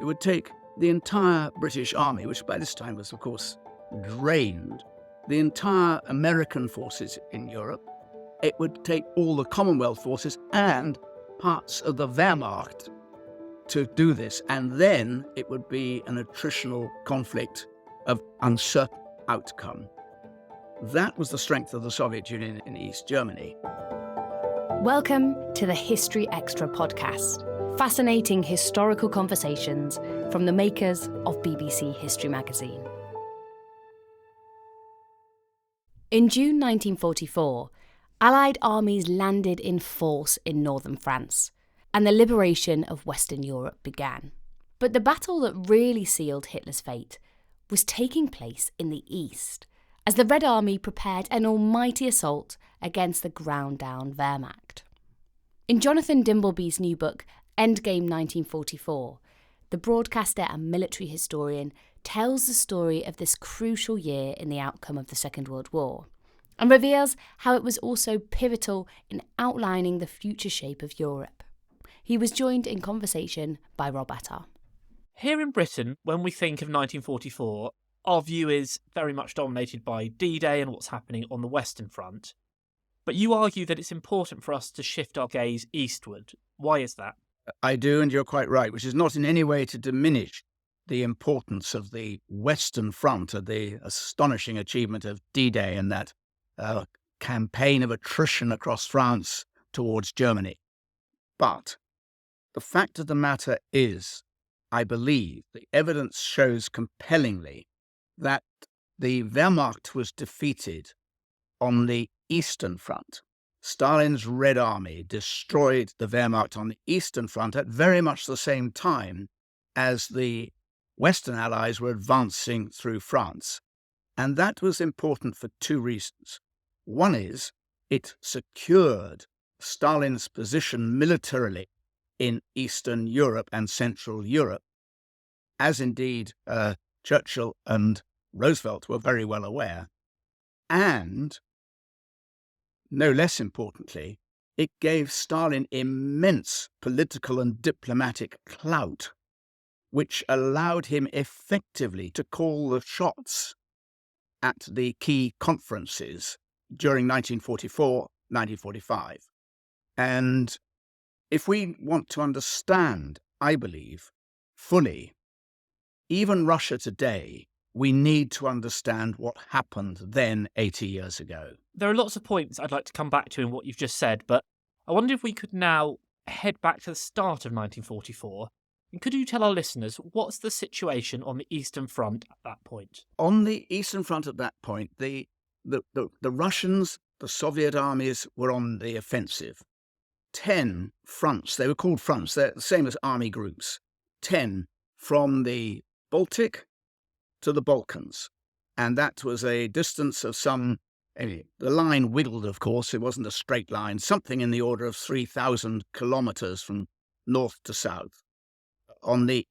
would take the entire British army, which by this time was, of course, drained, the entire American forces in Europe. It would take all the Commonwealth forces and parts of the Wehrmacht to do this, and then it would be an attritional conflict of uncertain outcome. That was the strength of the Soviet Union in East Germany. Welcome to the History Extra podcast. Fascinating historical conversations from the makers of BBC History magazine. In June 1944, Allied armies landed in force in northern France, and the liberation of Western Europe began. But the battle that really sealed Hitler's fate was taking place in the east, as the Red Army prepared an almighty assault against the ground-down Wehrmacht. In Jonathan Dimbleby's new book, Endgame 1944, the broadcaster and military historian tells the story of this crucial year in the outcome of the Second World War, and reveals how it was also pivotal in outlining the future shape of Europe. He was joined in conversation by Rob Attar. Here in Britain, when we think of 1944, our view is very much dominated by D-Day and what's happening on the Western Front. But you argue that it's important for us to shift our gaze eastward. Why is that? I do, and you're quite right, which is not in any way to diminish the importance of the Western Front, of the astonishing achievement of D-Day and that campaign of attrition across France towards Germany. But the fact of the matter is, I believe, the evidence shows compellingly that the Wehrmacht was defeated on the Eastern Front. Stalin's Red Army destroyed the Wehrmacht on the Eastern Front at very much the same time as the Western Allies were advancing through France. And that was important for two reasons. One is it secured Stalin's position militarily in Eastern Europe and Central Europe, as indeed Churchill and Roosevelt were very well aware. And no less importantly, it gave Stalin immense political and diplomatic clout, which allowed him effectively to call the shots at the key conferences during 1944, 1945. And if we want to understand, I believe, fully, even Russia today, we need to understand what happened then 80 years ago. There are lots of points I'd like to come back to in what you've just said, but I wonder if we could now head back to the start of 1944. And could you tell our listeners what's the situation on the Eastern Front at that point? On the Eastern Front at that point, the Russians, the Soviet armies, were on the offensive. 10 fronts, they were called fronts, they're the same as army groups. 10 from the Baltic to the Balkans. And that was a distance of the line wiggled, of course, it wasn't a straight line, something in the order of 3,000 kilometers from north to south. On the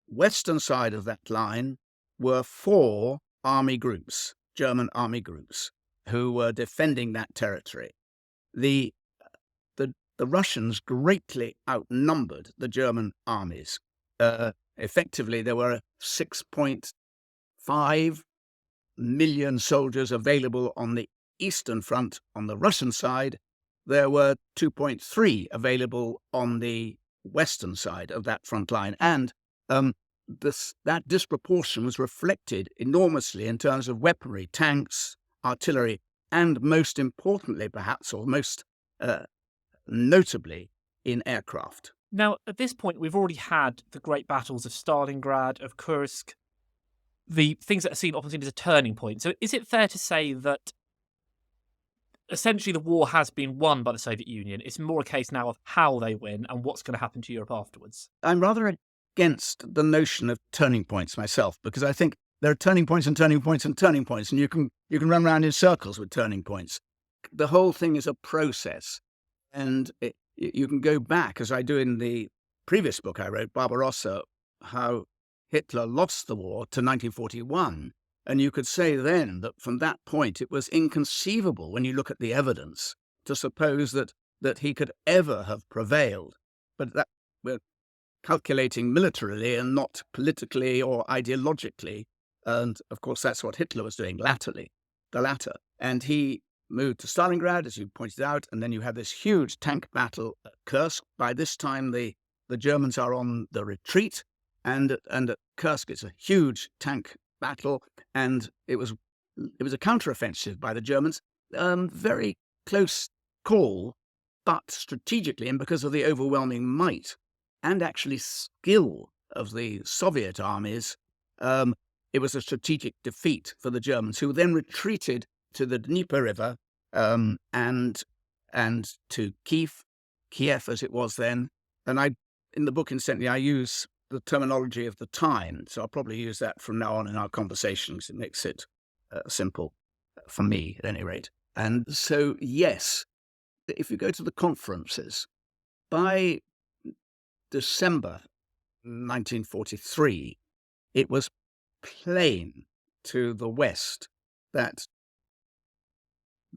western side of that line were 4 army groups, German army groups, who were defending that territory. The Russians greatly outnumbered the German armies. Effectively, there were 6.5 million soldiers available on the Eastern Front. On the Russian side, there were 2.3 available on the western side of that front line. And that disproportion was reflected enormously in terms of weaponry, tanks, artillery, and most importantly, perhaps, or most notably, in aircraft. Now, at this point, we've already had the great battles of Stalingrad, of Kursk, the things that are often seen as a turning point. So is it fair to say that essentially the war has been won by the Soviet Union? It's more a case now of how they win and what's going to happen to Europe afterwards. I'm rather against the notion of turning points myself, because I think there are turning points and turning points and turning points, and you can run around in circles with turning points. The whole thing is a process, and you can go back, as I do in the previous book I wrote, Barbarossa, how Hitler lost the war to 1941. And you could say then that from that point it was inconceivable, when you look at the evidence, to suppose that he could ever have prevailed. But calculating militarily and not politically or ideologically. And of course, that's what Hitler was doing latterly, the latter. And he moved to Stalingrad, as you pointed out, and then you have this huge tank battle at Kursk. By this time, the Germans are on the retreat, and at Kursk, it's a huge tank battle, and it was a counteroffensive by the Germans. Very close call, but strategically, and because of the overwhelming might and actually skill of the Soviet armies, it was a strategic defeat for the Germans, who then retreated to the Dnieper River and to Kiev as it was then. And in the book, incidentally, I use the terminology of the time, so I'll probably use that from now on in our conversations. It makes it simple for me, at any rate. And so, yes, if you go to the conferences, by December 1943, it was plain to the West that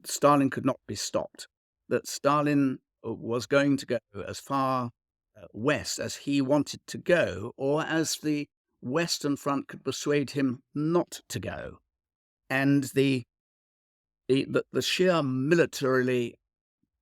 Stalin could not be stopped, that Stalin was going to go as far west as he wanted to go, or as the Western Front could persuade him not to go. And the sheer militarily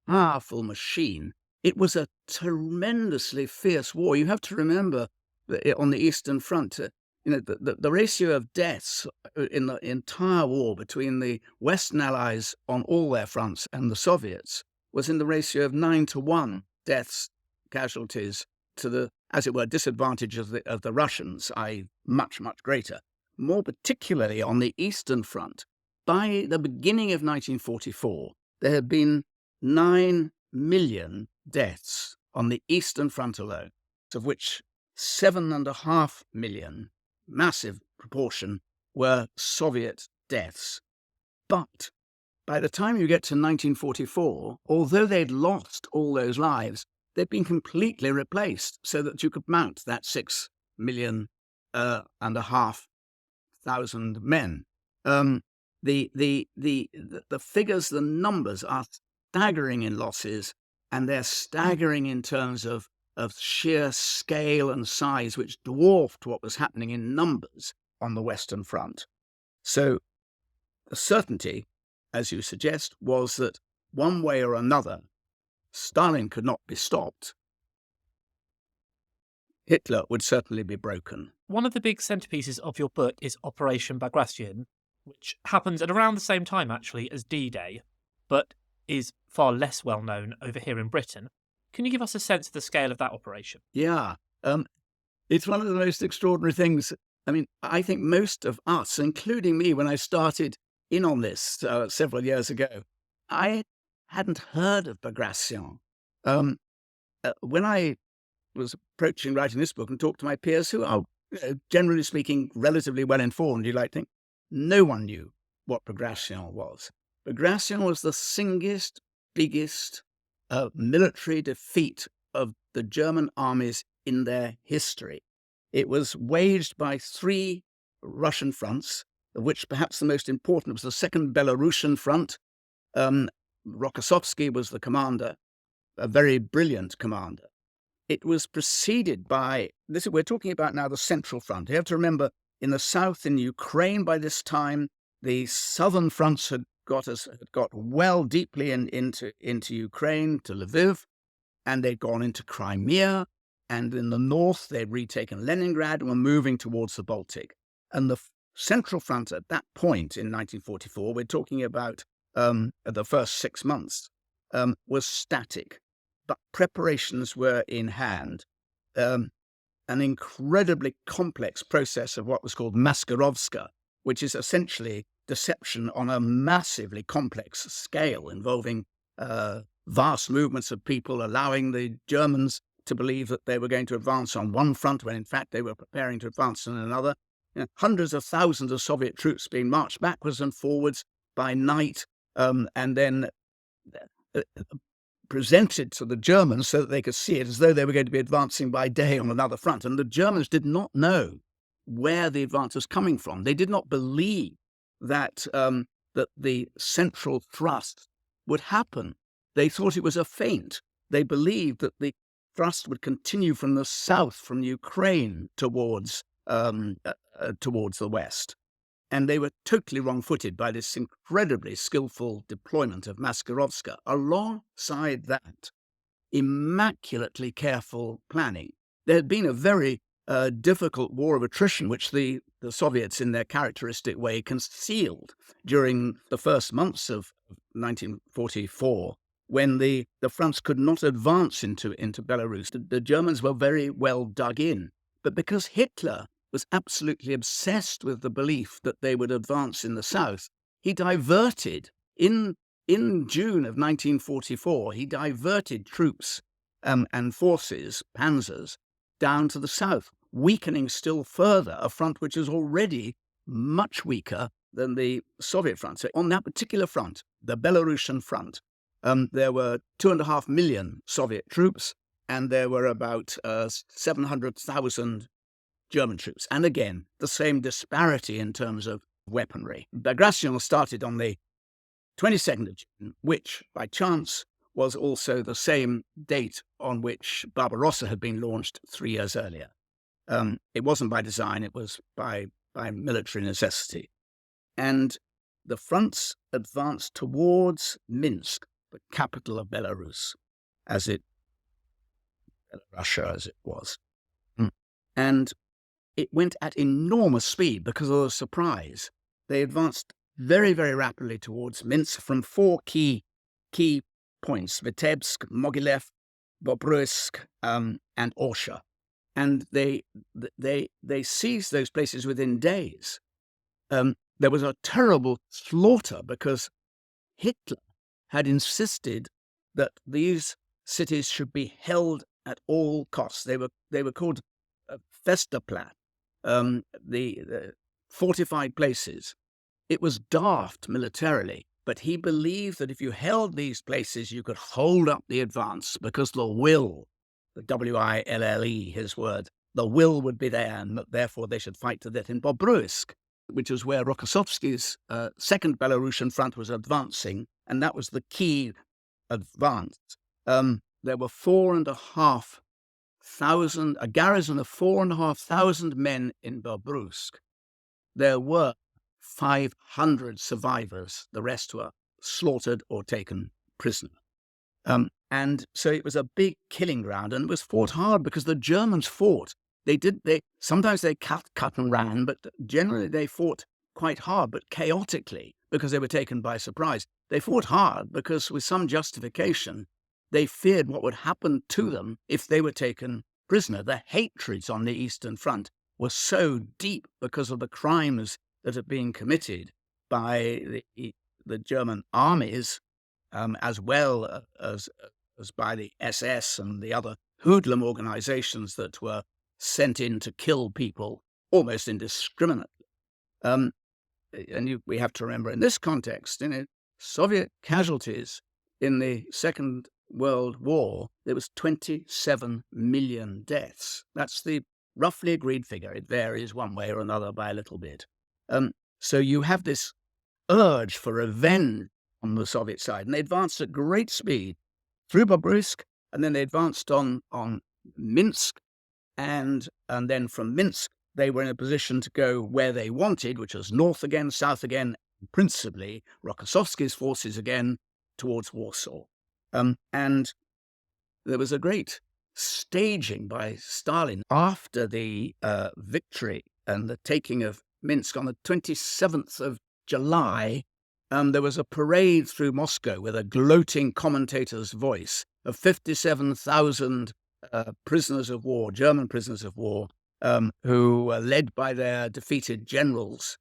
powerful machine, it was a tremendously fierce war. You have to remember that on the Eastern Front, the ratio of deaths in the entire war between the Western Allies on all their fronts and the Soviets was in the ratio of 9-1 deaths, casualties, to the, as it were, disadvantage of the Russians, i.e. much, much greater. More particularly on the Eastern Front, by the beginning of 1944, there had been 9 million deaths on the Eastern Front alone, of which 7.5 million, massive proportion, were Soviet deaths. But by the time you get to 1944, although they'd lost all those lives, they'd been completely replaced so that you could mount that 6.5 million men. The figures, the numbers are staggering in losses, and they're staggering in terms of sheer scale and size, which dwarfed what was happening in numbers on the Western Front. So the certainty, as you suggest, was that one way or another, Stalin could not be stopped. Hitler would certainly be broken. One of the big centerpieces of your book is Operation Bagration, which happens at around the same time, actually, as D-Day, but is far less well known over here in Britain. Can you give us a sense of the scale of that operation? Yeah. It's one of the most extraordinary things. I mean, I think most of us, including me when I started in on this several years ago, I hadn't heard of Bagration. When I was approaching writing this book and talked to my peers who are, generally speaking, relatively well informed, you like to think, no one knew what Bagration was. Bagration was the biggest military defeat of the German armies in their history. It was waged by 3 Russian fronts, of which perhaps the most important was the Second Belarusian Front. Rokossovsky was the commander, a very brilliant commander. It was preceded by, we're talking about now the Central Front. You have to remember, in the south, in Ukraine by this time, the southern fronts had got well deeply into Ukraine, to Lviv, and they'd gone into Crimea, and in the north they'd retaken Leningrad and were moving towards the Baltic. And the Central Front at that point in 1944, we're talking about the first 6 months, was static, but preparations were in hand. An incredibly complex process of what was called Maskirovska, which is essentially deception on a massively complex scale involving vast movements of people, allowing the Germans to believe that they were going to advance on one front when in fact they were preparing to advance on another. Hundreds of thousands of Soviet troops being marched backwards and forwards by night and then presented to the Germans so that they could see it as though they were going to be advancing by day on another front. And the Germans did not know where the advance was coming from. They did not believe that the central thrust would happen. They thought it was a feint. They believed that the thrust would continue from the south, from Ukraine towards the west. And they were totally wrong-footed by this incredibly skillful deployment of Maskarovska. Alongside that, immaculately careful planning. There had been a very difficult war of attrition, which the Soviets, in their characteristic way, concealed during the first months of 1944, when the fronts could not advance into Belarus. The Germans were very well dug in. But because Hitler was absolutely obsessed with the belief that they would advance in the south, he diverted, in June of 1944, he diverted troops and forces, panzers, down to the south, weakening still further a front which is already much weaker than the Soviet front. So on that particular front, the Belarusian front, there were 2.5 million Soviet troops, and there were about 700,000 German troops. And again, the same disparity in terms of weaponry. Bagration started on the 22nd of June, which, by chance, was also the same date on which Barbarossa had been launched 3 years earlier. It wasn't by design, it was by military necessity. And the fronts advanced towards Minsk, the capital of Belarus, Russia as it was. And it went at enormous speed because of the surprise. They advanced very, very rapidly towards Minsk from 4 key points: Vitebsk, Mogilev, Bobruisk, and Orsha. And they seized those places within days. There was a terrible slaughter because Hitler had insisted that these cities should be held at all costs. They were called Festaplatz, the fortified places. It was daft militarily, but he believed that if you held these places, you could hold up the advance because the will, the W-I-L-L-E, his word, the will would be there, and therefore they should fight to death in Bobruisk, which is where Rokossovsky's second Belarusian front was advancing, and that was the key advance. There were 4,500, a garrison of 4,500 men in Bobruisk. There were 500 survivors. The rest were slaughtered or taken prisoner. And so it was a big killing ground, and it was fought hard because the Germans fought. Sometimes they cut and ran, but generally they fought quite hard, but chaotically, because they were taken by surprise. They fought hard because, with some justification, they feared what would happen to them if they were taken prisoner. The hatreds on the Eastern Front were so deep because of the crimes that had been committed by the German armies, as well as by the SS and the other hoodlum organizations that were sent in to kill people almost indiscriminately. We have to remember, in this context, Soviet casualties in the Second World War, there was 27 million deaths. That's the roughly agreed figure. It varies one way or another by a little bit. So you have this urge for revenge on the Soviet side, and they advanced at great speed through Bobruisk, and then they advanced on Minsk, and then from Minsk they were in a position to go where they wanted, which was north again, south again, principally Rokossovsky's forces again towards Warsaw. And there was a great staging by Stalin after the victory and the taking of Minsk on the 27th of July. There was a parade through Moscow with a gloating commentator's voice of 57,000 prisoners of war, German prisoners of war, who were led by their defeated generals.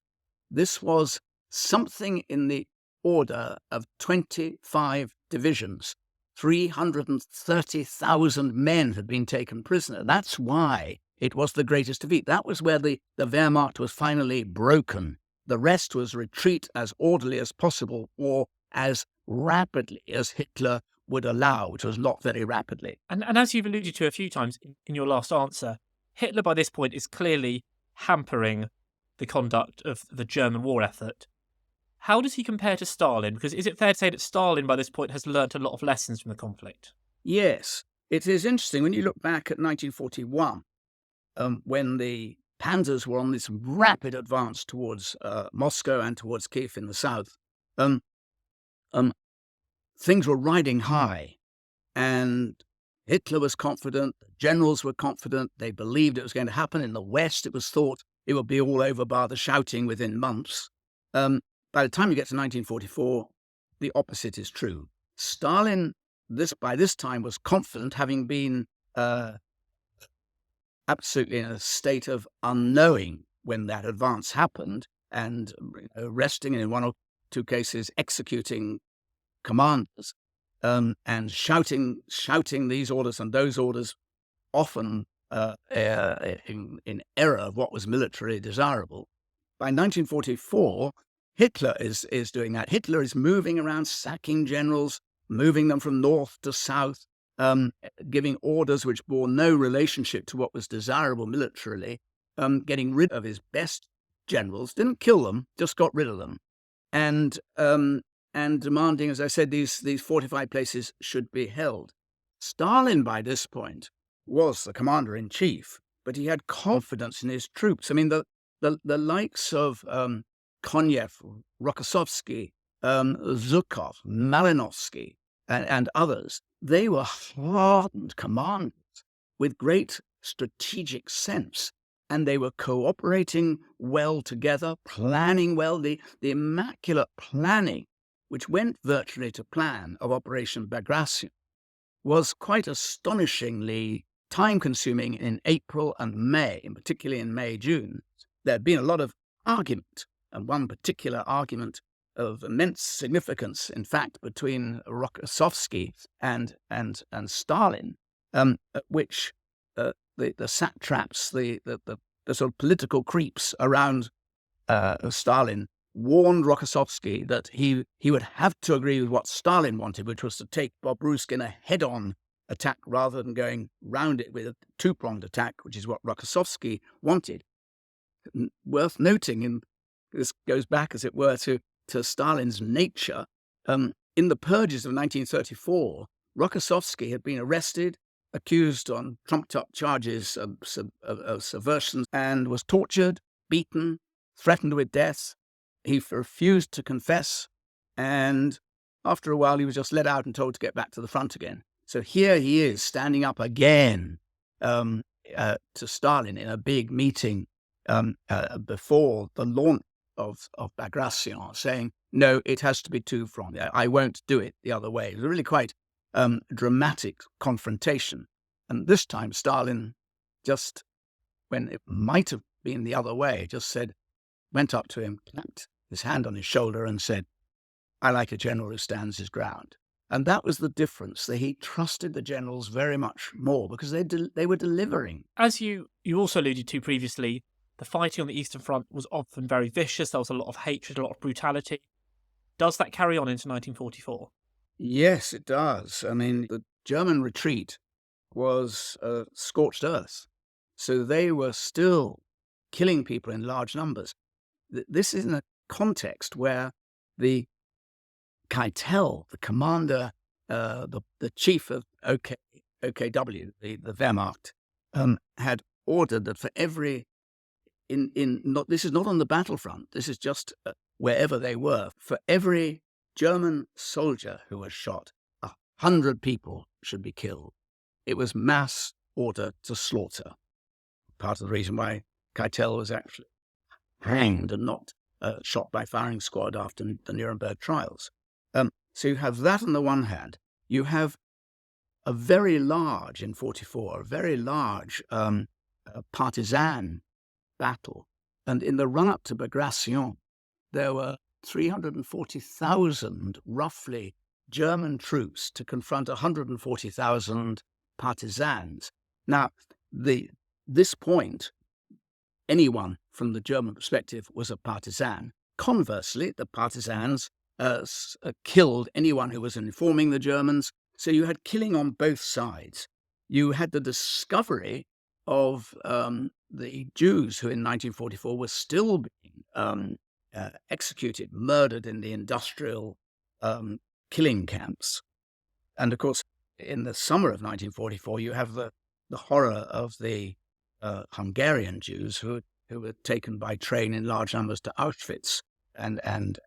This was something in the order of 25 divisions. 330,000 men had been taken prisoner. That's why it was the greatest defeat. That was where the Wehrmacht was finally broken. The rest was retreat as orderly as possible, or as rapidly as Hitler would allow, which was not very rapidly. And as you've alluded to a few times in your last answer, Hitler by this point is clearly hampering the conduct of the German war effort. How does he compare to Stalin? Because is it fair to say that Stalin by this point has learnt a lot of lessons from the conflict? Yes. It is interesting when you look back at 1941, when the panzers were on this rapid advance towards Moscow and towards Kiev in the south. Um, um, Things were riding high, and Hitler was confident, the generals were confident, they believed it was going to happen. In the West, it was thought it would be all over by the shouting within months. By the time you get to 1944, the opposite is true. Stalin, by this time, was confident, having been absolutely in a state of unknowing when that advance happened, and arresting, and in one or two cases executing commanders, and shouting these orders and those orders, often in error of what was militarily desirable. By 1944, Hitler is doing that. Hitler is moving around, sacking generals, moving them from north to south, giving orders which bore no relationship to what was desirable militarily, getting rid of his best generals, didn't kill them, just got rid of them, and demanding, as I said, these fortified places should be held. Stalin, by this point, was the commander-in-chief, but he had confidence in his troops. I mean, the likes of Konev, Rokossovsky, Zhukov, Malinovsky, and others, they were hardened commanders with great strategic sense, and they were cooperating well together, planning well. The immaculate planning, which went virtually to plan, of Operation Bagration, was quite astonishingly time-consuming in April and May, and particularly in May, June. There had been a lot of argument, and one particular argument of immense significance, in fact, between Rokossovsky and Stalin, at which the satraps, the sort of political creeps around Stalin, warned Rokossovsky that he would have to agree with what Stalin wanted, which was to take Bobruisk in a head-on attack rather than going round it with a two-pronged attack, which is what Rokossovsky wanted. Worth noting, and this goes back, as it were, to Stalin's nature. In the purges of 1934, Rokossovsky had been arrested, accused on trumped-up charges of subversion, and was tortured, beaten, threatened with death. He refused to confess, and after a while he was just let out and told to get back to the front again. So here he is, standing up again to Stalin in a big meeting before the launch of Bagration, saying, no, it has to be two-pronged. I won't do it the other way. It was a really quite dramatic confrontation. And this time Stalin, just when it might have been the other way, just went up to him, clapped his hand on his shoulder and said, I like a general who stands his ground. And that was the difference. He trusted the generals very much more because they were delivering. As you also alluded to previously, the fighting on the Eastern Front was often very vicious. There was a lot of hatred, a lot of brutality. Does that carry on into 1944? Yes, it does. I mean, the German retreat was scorched earth. So they were still killing people in large numbers. This is in a context where the Keitel, the commander, the chief of OKW, the Wehrmacht, had ordered that for every this is not on the battlefront, this is just wherever they were, for every German soldier who was shot, 100 people should be killed. It was mass order to slaughter. Part of the reason why Keitel was actually hanged and not shot by firing squad after the Nuremberg trials. So you have that on the one hand. You have a very large, in 44, a very large partisan battle. And in the run-up to Bagration, there were 340,000, roughly, German troops to confront 140,000 partisans. Now, this point, anyone from the German perspective was a partisan. Conversely, the partisans killed anyone who was informing the Germans. So you had killing on both sides. You had the discovery of the Jews who in 1944 were still being executed, murdered in the industrial killing camps. And of course, in the summer of 1944, you have the horror of the Hungarian Jews who were taken by train in large numbers to Auschwitz and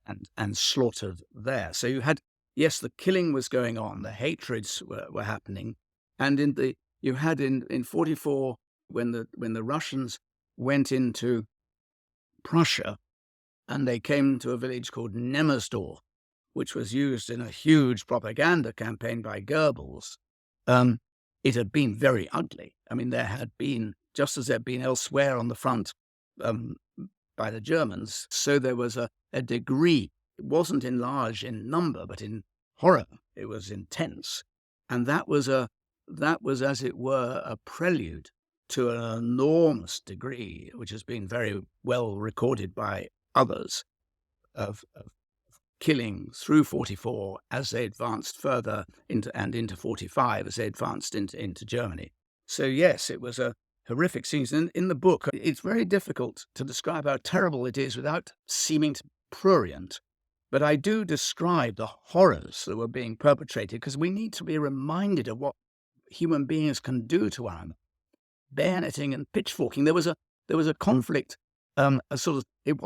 slaughtered there. So you had, yes, the killing was going on, the hatreds were happening, and you had in 44 when the Russians went into Prussia, and they came to a village called Nemesdorf, which was used in a huge propaganda campaign by Goebbels. It had been very ugly. I mean, there had been, just as there had been elsewhere on the front by the Germans, so there was a degree. It wasn't enlarged in number, but in horror. It was intense. And that was, as it were, a prelude to an enormous degree, which has been very well recorded by others, of killing through 44 as they advanced further into 45, as they advanced into Germany. So yes, it was a horrific scene. And in the book, it's very difficult to describe how terrible it is without seeming prurient. But I do describe the horrors that were being perpetrated, because we need to be reminded of what human beings can do to one another. Bayoneting and pitchforking. There was a conflict. It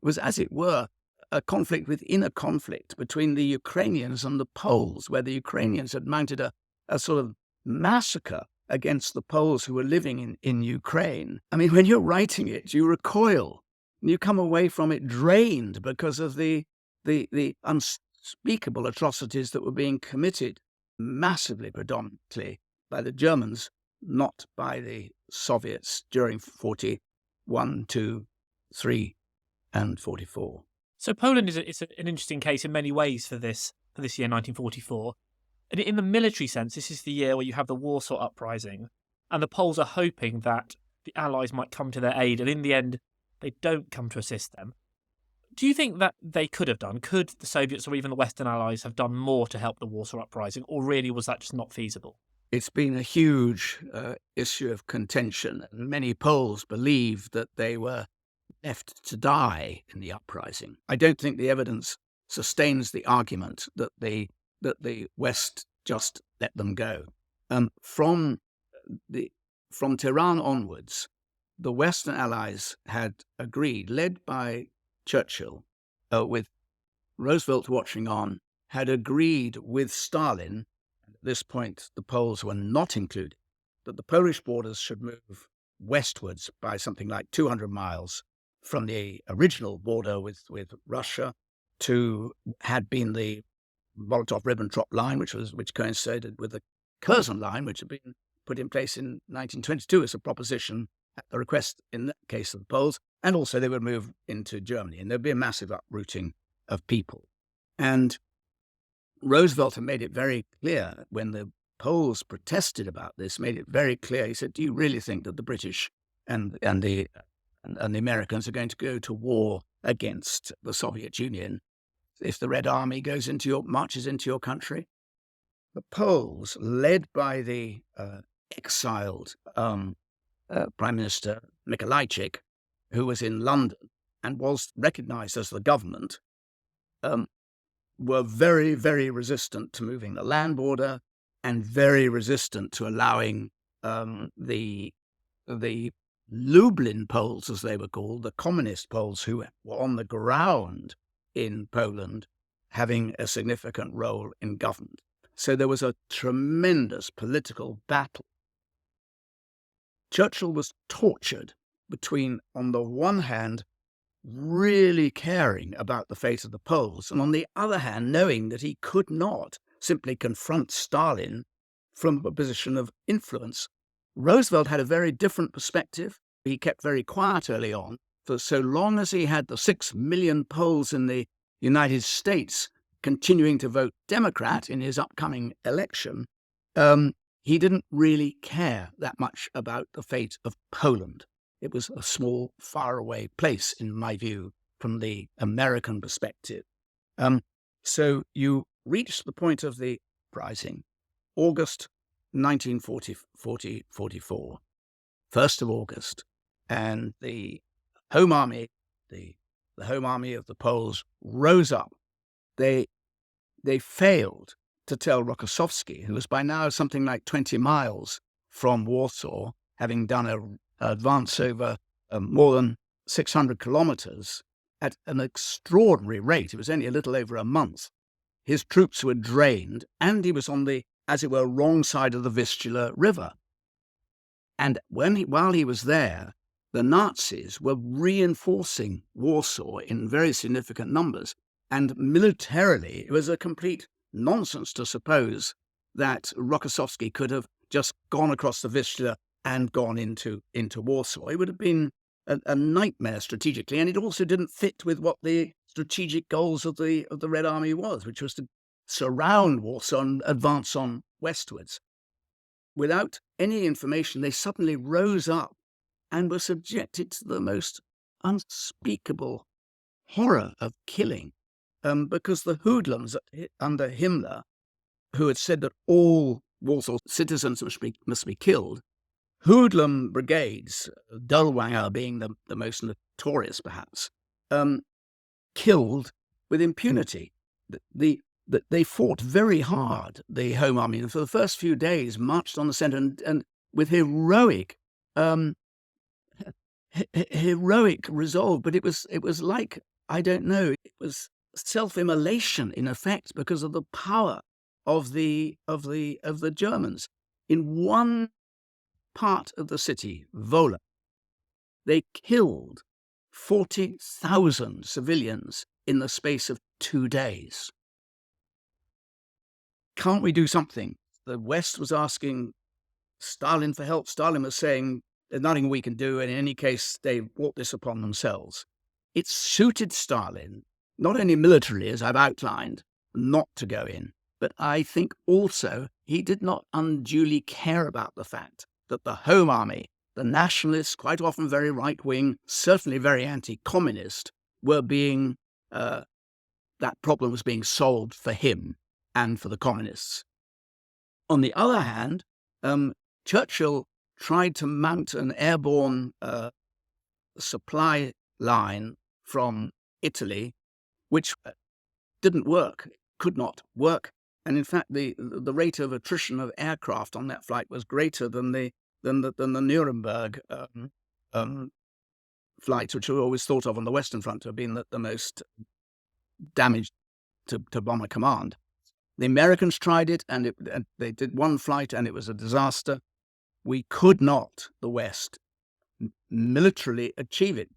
was as it were a conflict within a conflict between the Ukrainians and the Poles, where the Ukrainians had mounted a sort of massacre against the Poles who were living in Ukraine. I mean, when you're writing it, you recoil. You come away from it drained because of the unspeakable atrocities that were being committed massively, predominantly by the Germans, not by the Soviets during 41, 2, 3, and 44. So Poland is an interesting case in many ways for this year, 1944. And in the military sense, this is the year where you have the Warsaw Uprising, and the Poles are hoping that the Allies might come to their aid, and in the end, they don't come to assist them. Do you think that they could have done? Could the Soviets or even the Western Allies have done more to help the Warsaw Uprising, or really was that just not feasible? It's been a huge issue of contention, and many Poles believe that they were left to die in the uprising. I don't think the evidence sustains the argument that the West just let them go. From Tehran onwards, the Western Allies had agreed, led by Churchill, with Roosevelt watching on, had agreed with Stalin. At this point, the Poles were not included, that the Polish borders should move westwards by something like 200 miles from the original border with Russia had been the Molotov-Ribbentrop line, which coincided with the Curzon line, which had been put in place in 1922 as a proposition at the request, in that case, of the Poles, and also they would move into Germany, and there'd be a massive uprooting of people. And Roosevelt had made it very clear when the Poles protested about this, made it very clear. He said, "Do you really think that the British and the Americans are going to go to war against the Soviet Union if the Red Army marches into your country?" The Poles, led by the exiled Prime Minister Mikolajczyk, who was in London and was recognized as the government, were very, very resistant to moving the land border and very resistant to allowing the Lublin Poles, as they were called, the communist Poles who were on the ground in Poland, having a significant role in government. So there was a tremendous political battle. Churchill was tortured between, on the one hand, really caring about the fate of the Poles, and on the other hand, knowing that he could not simply confront Stalin from a position of influence. Roosevelt had a very different perspective. He kept very quiet early on, for so long as he had the 6 million Poles in the United States continuing to vote Democrat in his upcoming election, he didn't really care that much about the fate of Poland. It was a small, faraway place, in my view, from the American perspective. So you reach the point of the uprising, August 1944, 1st of August, and the Home Army, the Home Army of the Poles, rose up. They failed to tell Rokossovsky, who was by now something like 20 miles from Warsaw, having done an advance over more than 600 kilometers at an extraordinary rate. It was only a little over a month. His troops were drained, and he was on the, as it were, wrong side of the Vistula River. And while he was there, the Nazis were reinforcing Warsaw in very significant numbers. And militarily, it was a complete nonsense to suppose that Rokossovsky could have just gone across the Vistula and gone into Warsaw. It would have been a nightmare strategically, and it also didn't fit with what the strategic goals of the Red Army was, which was to surround Warsaw and advance on westwards. Without any information, they suddenly rose up and were subjected to the most unspeakable horror of killing, because the hoodlums under Himmler, who had said that all Warsaw citizens must be killed, hoodlum brigades, Dullwanger being the most notorious perhaps, killed with impunity. They fought very hard, the Home Army, and for the first few days marched on the centre and with heroic resolve. But it was like, I don't know, it was self-immolation in effect because of the power of the Germans. In one part of the city, Wola, they killed 40,000 civilians in the space of 2 days. Can't we do something? The West was asking Stalin for help. Stalin was saying, there's nothing we can do, and in any case, they brought this upon themselves. It suited Stalin, not only militarily, as I've outlined, not to go in, but I think also he did not unduly care about the fact that the Home Army, the nationalists, quite often very right-wing, certainly very anti-communist, were being, that problem was being solved for him and for the communists. On the other hand, Churchill tried to mount an airborne supply line from Italy, which didn't work, could not work. And in fact, the rate of attrition of aircraft on that flight was greater than the Nuremberg flights, which were always thought of on the Western Front to have been the most damaged to bomber command. The Americans tried it, and they did one flight, and it was a disaster. We could not, the West, militarily achieve it.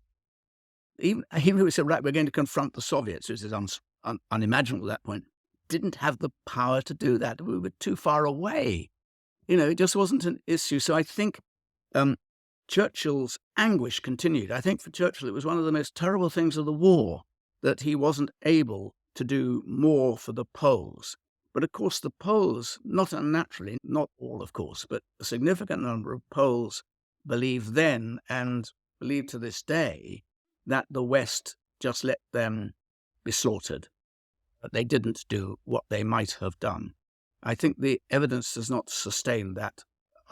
Even if we said, right, we're going to confront the Soviets, which is unimaginable at that point, didn't have the power to do that. We were too far away. It just wasn't an issue. So I think Churchill's anguish continued. I think for Churchill, it was one of the most terrible things of the war that he wasn't able to do more for the Poles. But of course, the Poles, not unnaturally, not all, of course, but a significant number of Poles believed then and believe to this day that the West just let them be slaughtered. But they didn't do what they might have done. I think the evidence does not sustain that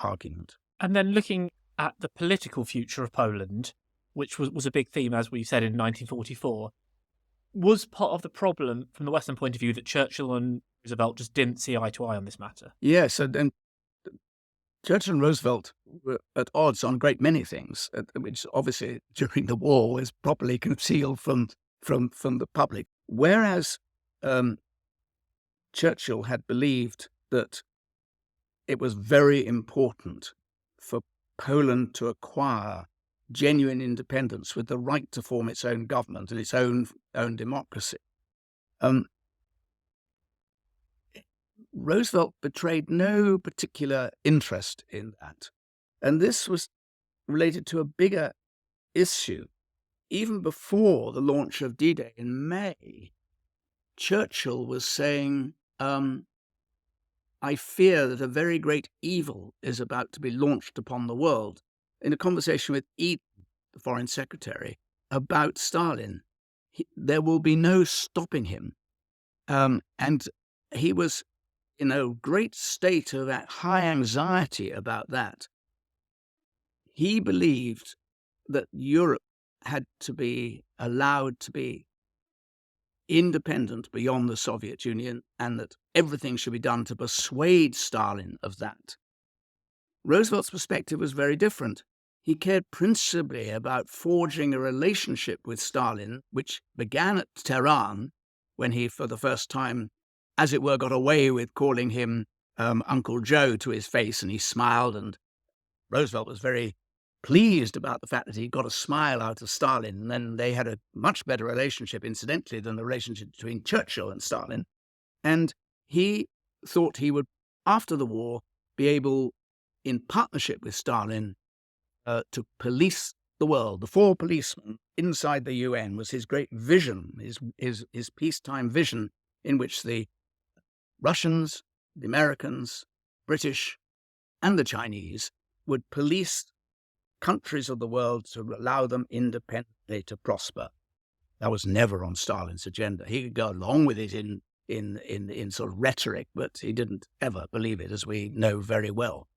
argument. And then looking at the political future of Poland, which was a big theme, as we said, in 1944, was part of the problem from the Western point of view that Churchill and Roosevelt just didn't see eye to eye on this matter? Yes, and Churchill and Roosevelt were at odds on a great many things, which obviously during the war was properly concealed from the public. Whereas Churchill had believed that it was very important for Poland to acquire genuine independence with the right to form its own government and its own democracy. Roosevelt betrayed no particular interest in that. And this was related to a bigger issue. Even before the launch of D-Day in May, Churchill was saying, I fear that a very great evil is about to be launched upon the world, in a conversation with Eden, the foreign secretary, about Stalin. There will be no stopping him. And he was in a great state of high anxiety about that. He believed that Europe had to be allowed to be independent beyond the Soviet Union, and that everything should be done to persuade Stalin of that. Roosevelt's perspective was very different. He cared principally about forging a relationship with Stalin, which began at Tehran, when he, for the first time, as it were, got away with calling him Uncle Joe to his face, and he smiled, and Roosevelt was very pleased about the fact that he got a smile out of Stalin, and then they had a much better relationship, incidentally, than the relationship between Churchill and Stalin. And he thought he would, after the war, be able, in partnership with Stalin, to police the world. The 4 policemen inside the UN was his great vision, his peacetime vision, in which the Russians, the Americans, British, and the Chinese would police countries of the world to allow them independently to prosper. That was never on Stalin's agenda. He could go along with it in sort of rhetoric, but he didn't ever believe it, as we know very well.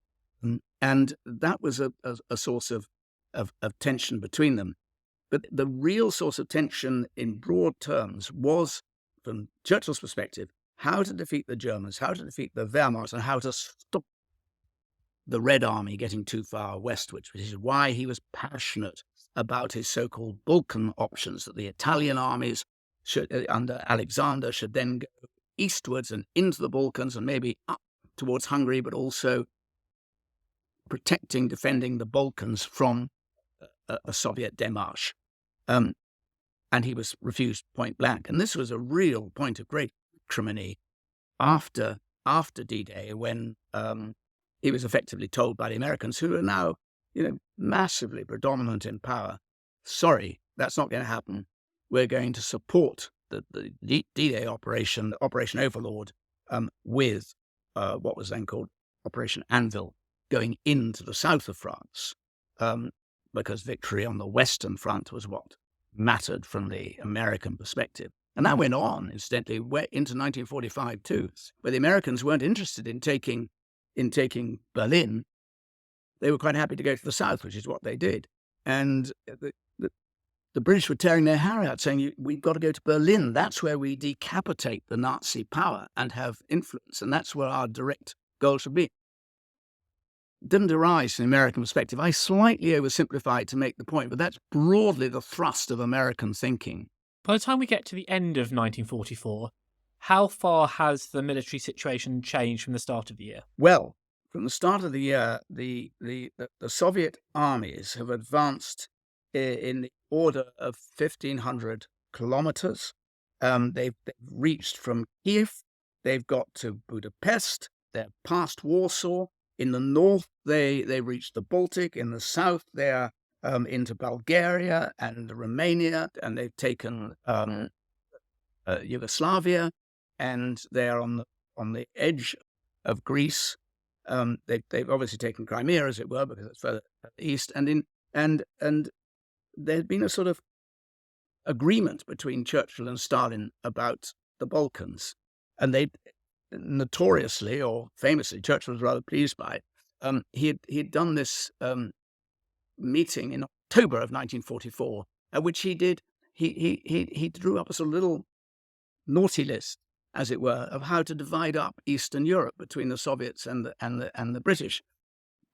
And that was a source of tension between them. But the real source of tension in broad terms was, from Churchill's perspective, how to defeat the Germans, how to defeat the Wehrmacht, and how to stop the Red Army getting too far westwards, which is why he was passionate about his so-called Balkan options, that the Italian armies under Alexander should then go eastwards and into the Balkans and maybe up towards Hungary, but also defending the Balkans from a Soviet démarche. And he was refused point blank. And this was a real point of great acrimony after D-Day, when he was effectively told by the Americans, who are now, massively predominant in power, sorry, that's not going to happen. We're going to support the D-Day operation, Operation Overlord, with what was then called Operation Anvil, going into the south of France, because victory on the Western Front was what mattered from the American perspective. And that went on, incidentally, into 1945 too, where the Americans weren't interested in taking Berlin. They were quite happy to go to the south, which is what they did. And the British were tearing their hair out, saying, we've got to go to Berlin. That's where we decapitate the Nazi power and have influence, and that's where our direct goal should be. It didn't arise from the American perspective. I slightly oversimplified to make the point, but that's broadly the thrust of American thinking. By the time we get to the end of 1944, how far has the military situation changed from the start of the year? Well, from the start of the year, the Soviet armies have advanced in the order of 1,500 kilometers. They've reached from Kiev, they've got to Budapest, they're past Warsaw. In the north, they reached the Baltic. In the south, they're into Bulgaria and Romania, and they've taken Yugoslavia, and they're on the edge of Greece. They've obviously taken Crimea, as it were, because it's further east. And there had been a sort of agreement between Churchill and Stalin about the Balkans, and they notoriously or famously, Churchill was rather pleased by it. He had done this meeting in October of 1944, at which he drew up a sort of little naughty list, as it were, of how to divide up Eastern Europe between the Soviets and the British,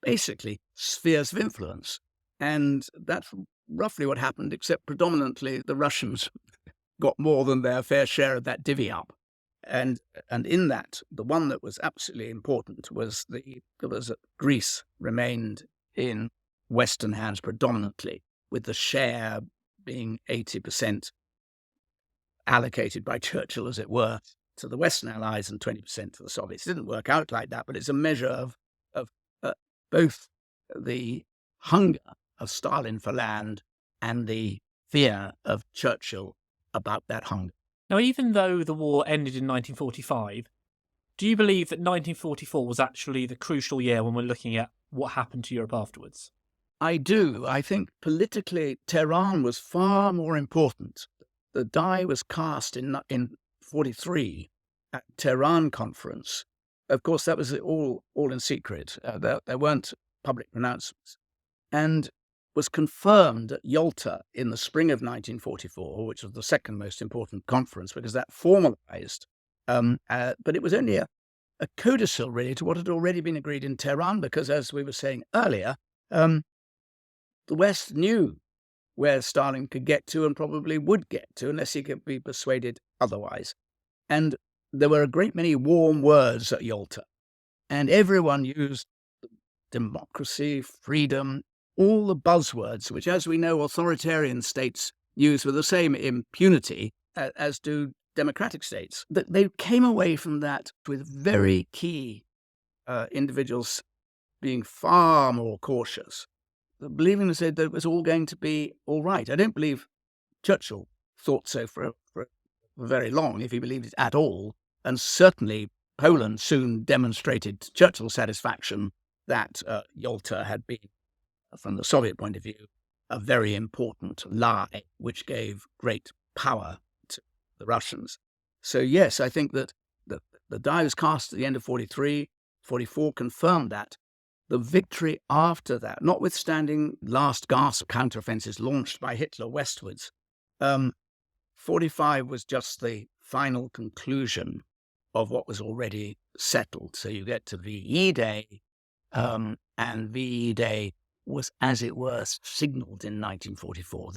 basically spheres of influence. And that's roughly what happened, except predominantly the Russians got more than their fair share of that divvy up. And in that, the one that was absolutely important was that Greece remained in Western hands predominantly, with the share being 80% allocated by Churchill, as it were, to the Western Allies and 20% to the Soviets. It didn't work out like that, but it's a measure of both the hunger of Stalin for land and the fear of Churchill about that hunger. Now, even though the war ended in 1945, do you believe that 1944 was actually the crucial year when we're looking at what happened to Europe afterwards? I do. I think politically, Tehran was far more important. The die was cast in 1943 at Tehran conference. Of course, that was all in secret. There weren't public pronouncements. And was confirmed at Yalta in the spring of 1944, which was the second most important conference because that formalized. But it was only a codicil, really, to what had already been agreed in Tehran, because, as we were saying earlier, the West knew where Stalin could get to and probably would get to unless he could be persuaded otherwise. And there were a great many warm words at Yalta, and everyone used democracy, freedom, all the buzzwords, which, as we know, authoritarian states use with the same impunity as do democratic states. That they came away from that with very key individuals being far more cautious, believing that it was all going to be all right. I don't believe Churchill thought so for very long, if he believed it at all. And certainly Poland soon demonstrated to Churchill's satisfaction that Yalta had been, from the Soviet point of view, a very important lie, which gave great power to the Russians. So yes, I think that the die was cast at the end of 43, 44 confirmed that. The victory after that, notwithstanding last gasp counteroffensives launched by Hitler westwards, 45 was just the final conclusion of what was already settled. So you get to VE Day, and VE Day was, as it were, signaled in 1944.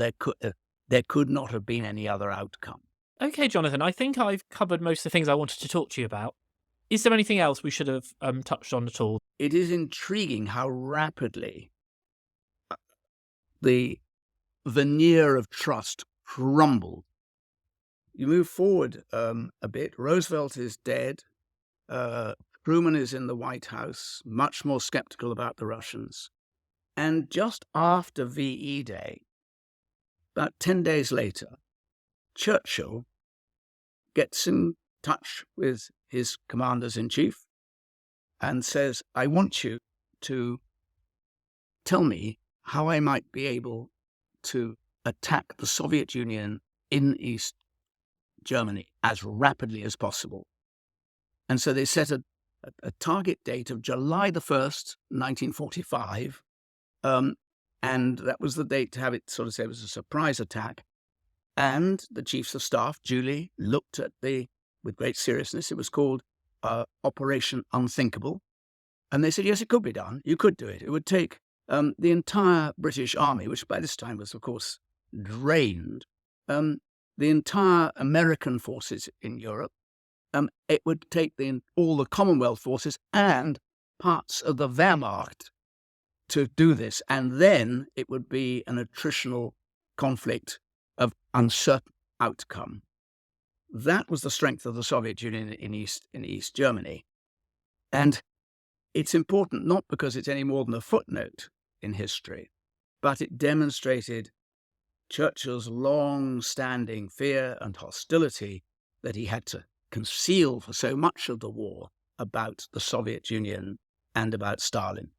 There could not have been any other outcome. Okay, Jonathan, I think I've covered most of the things I wanted to talk to you about. Is there anything else we should have touched on at all? It is intriguing how rapidly the veneer of trust crumbled. You move forward a bit. Roosevelt is dead. Truman is in the White House, much more skeptical about the Russians. And just after VE Day, about 10 days later, Churchill gets in touch with his commanders-in-chief and says, I want you to tell me how I might be able to attack the Soviet Union in East Germany as rapidly as possible. And so they set a target date of July the 1st, 1945, and that was the date to have it sort of say it was a surprise attack. And the chiefs of staff, Julie, looked at with great seriousness. It was called Operation Unthinkable. And they said, yes, it could be done. You could do it. It would take the entire British army, which by this time was, of course, drained, the entire American forces in Europe. It would take all the Commonwealth forces and parts of the Wehrmacht to do this. And then it would be an attritional conflict of uncertain outcome. That was the strength of the Soviet Union in East Germany. And it's important not because it's any more than a footnote in history, but it demonstrated Churchill's long-standing fear and hostility that he had to conceal for so much of the war about the Soviet Union and about Stalin.